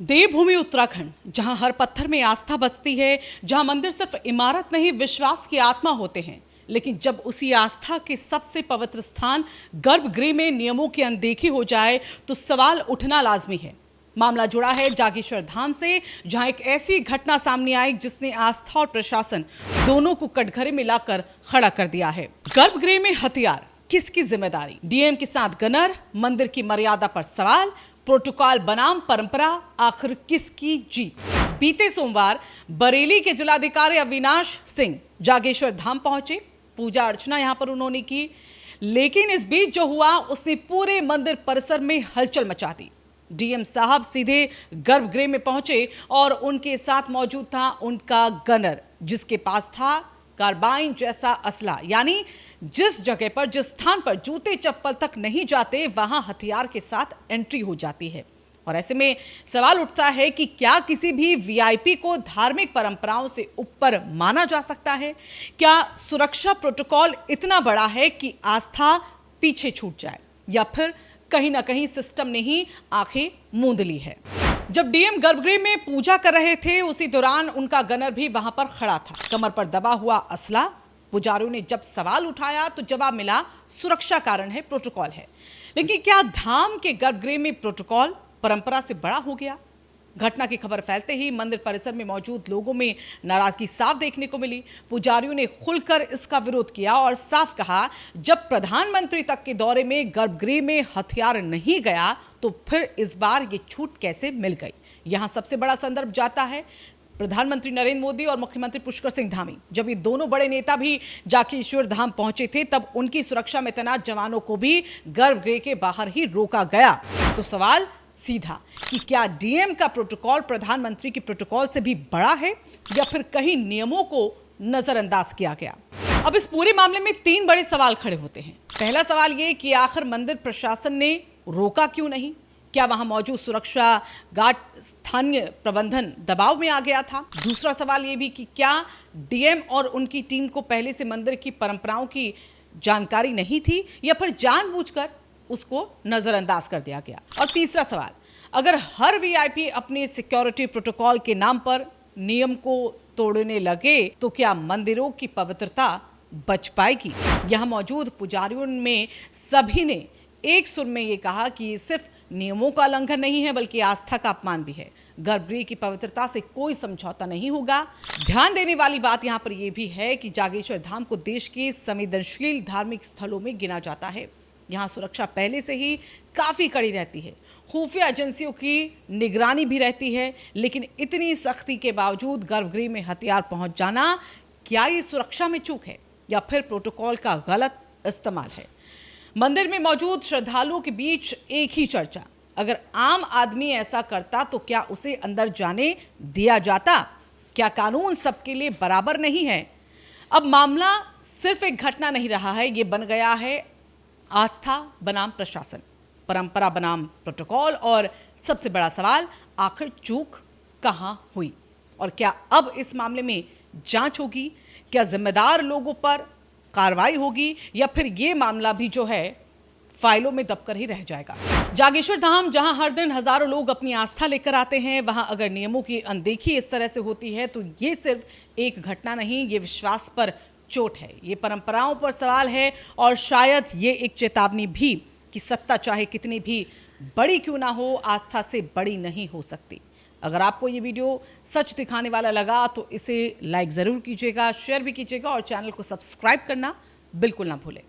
देवभूमि उत्तराखंड, जहां हर पत्थर में आस्था बसती है, जहां मंदिर सिर्फ इमारत नहीं विश्वास की आत्मा होते हैं, लेकिन जब उसी आस्था के सबसे पवित्र स्थान गर्भगृह में नियमों की अनदेखी हो जाए तो सवाल उठना लाजमी है। मामला जुड़ा है जागेश्वर धाम से, जहां एक ऐसी घटना सामने आई जिसने आस्था और प्रशासन दोनों को कटघरे में लाकर खड़ा कर दिया है। गर्भगृह में हथियार, किसकी जिम्मेदारी? डीएम के साथ गनर, मंदिर की मर्यादा पर सवाल, प्रोटोकॉल बनाम परंपरा, आखिर किसकी जीत? बीते सोमवार बरेली के जिलाधिकारी अविनाश सिंह जागेश्वर धाम पहुंचे। पूजा अर्चना यहां पर उन्होंने की, लेकिन इस बीच जो हुआ उसने पूरे मंदिर परिसर में हलचल मचा दी। डीएम साहब सीधे गर्भगृह में पहुंचे और उनके साथ मौजूद था उनका गनर, जिसके पास था कार्बाइन जैसा असला। यानी जिस जगह पर, जिस स्थान पर जूते चप्पल तक नहीं जाते, वहां हथियार के साथ एंट्री हो जाती है। और ऐसे में सवाल उठता है कि क्या किसी भी वीआईपी को धार्मिक परंपराओं से ऊपर माना जा सकता है? क्या सुरक्षा प्रोटोकॉल इतना बड़ा है कि आस्था पीछे छूट जाए, या फिर कहीं ना कहीं सिस्टम ने ही आंखें मूंद ली है? जब डीएम गर्भगृह में पूजा कर रहे थे, उसी दौरान उनका गनर भी वहां पर खड़ा था, कमर पर दबा हुआ असला। पुजारियों ने जब सवाल उठाया तो जवाब मिला, सुरक्षा कारण है, प्रोटोकॉल है। लेकिन क्या धाम के गर्भगृह में प्रोटोकॉल परंपरा से बड़ा हो गया? घटना की खबर फैलते ही मंदिर परिसर में मौजूद लोगों में नाराजगी साफ देखने को मिली। पुजारियों ने खुलकर इसका विरोध किया और साफ कहा, जब प्रधानमंत्री तक के दौरे में गर्भगृह में हथियार नहीं गया तो फिर इस बार ये छूट कैसे मिल गई? यहां सबसे बड़ा संदर्भ जाता है प्रधानमंत्री नरेंद्र मोदी और मुख्यमंत्री पुष्कर सिंह धामी। जब ये दोनों बड़े नेता भी जागेश्वर धाम पहुंचे थे, तब उनकी सुरक्षा में तैनात जवानों को भी गर्भगृह के बाहर ही रोका गया। तो सवाल सीधा कि क्या डीएम का प्रोटोकॉल प्रधानमंत्री के प्रोटोकॉल से भी बड़ा है, या फिर कहीं नियमों को नजरअंदाज किया गया? अब इस पूरे मामले में 3 बड़े सवाल खड़े होते हैं। पहला सवाल ये कि आखिर मंदिर प्रशासन ने रोका क्यों नहीं? क्या वहां मौजूद सुरक्षा गार्ड, स्थानीय प्रबंधन दबाव में आ गया था? दूसरा सवाल ये भी कि क्या डीएम और उनकी टीम को पहले से मंदिर की परंपराओं की जानकारी नहीं थी, या फिर जानबूझकर उसको नजरअंदाज कर दिया गया? और तीसरा सवाल, अगर हर वीआईपी अपने सिक्योरिटी प्रोटोकॉल के नाम पर नियम को तोड़ने लगे तो क्या मंदिरों की पवित्रता बच पाएगी? यहां मौजूद पुजारियों में सभी ने एक सुर में ये कहा कि सिर्फ नियमों का उल्लंघन नहीं है, बल्कि आस्था का अपमान भी है। गर्भगृह की पवित्रता से कोई समझौता नहीं होगा। ध्यान देने वाली बात यहां पर यह भी है कि जागेश्वर धाम को देश के संवेदनशील धार्मिक स्थलों में गिना जाता है। यहां सुरक्षा पहले से ही काफी कड़ी रहती है, खुफिया एजेंसियों की निगरानी भी रहती है, लेकिन इतनी सख्ती के बावजूद गर्भगृह में हथियार पहुंच जाना, क्या ये सुरक्षा में चूक है या फिर प्रोटोकॉल का गलत इस्तेमाल है? मंदिर में मौजूद श्रद्धालुओं के बीच एक ही चर्चा, अगर आम आदमी ऐसा करता तो क्या उसे अंदर जाने दिया जाता? क्या कानून सबके लिए बराबर नहीं है? अब मामला सिर्फ एक घटना नहीं रहा है, ये बन गया है आस्था बनाम प्रशासन, परंपरा बनाम प्रोटोकॉल, और सबसे बड़ा सवाल, आखिर चूक कहां हुई? और क्या अब इस मामले में जांच होगी? क्या जिम्मेदार लोगों पर कार्रवाई होगी, या फिर ये मामला भी जो है फाइलों में दबकर ही रह जाएगा? जागेश्वर धाम, जहां हर दिन हजारों लोग अपनी आस्था लेकर आते हैं, वहां अगर नियमों की अनदेखी इस तरह से होती है तो ये सिर्फ एक घटना नहीं, ये विश्वास पर चोट है, ये परंपराओं पर सवाल है, और शायद ये एक चेतावनी भी कि सत्ता चाहे कितनी भी बड़ी क्यों ना हो, आस्था से बड़ी नहीं हो सकती। अगर आपको ये वीडियो सच दिखाने वाला लगा तो इसे लाइक ज़रूर कीजिएगा, शेयर भी कीजिएगा, और चैनल को सब्सक्राइब करना बिल्कुल ना भूलें।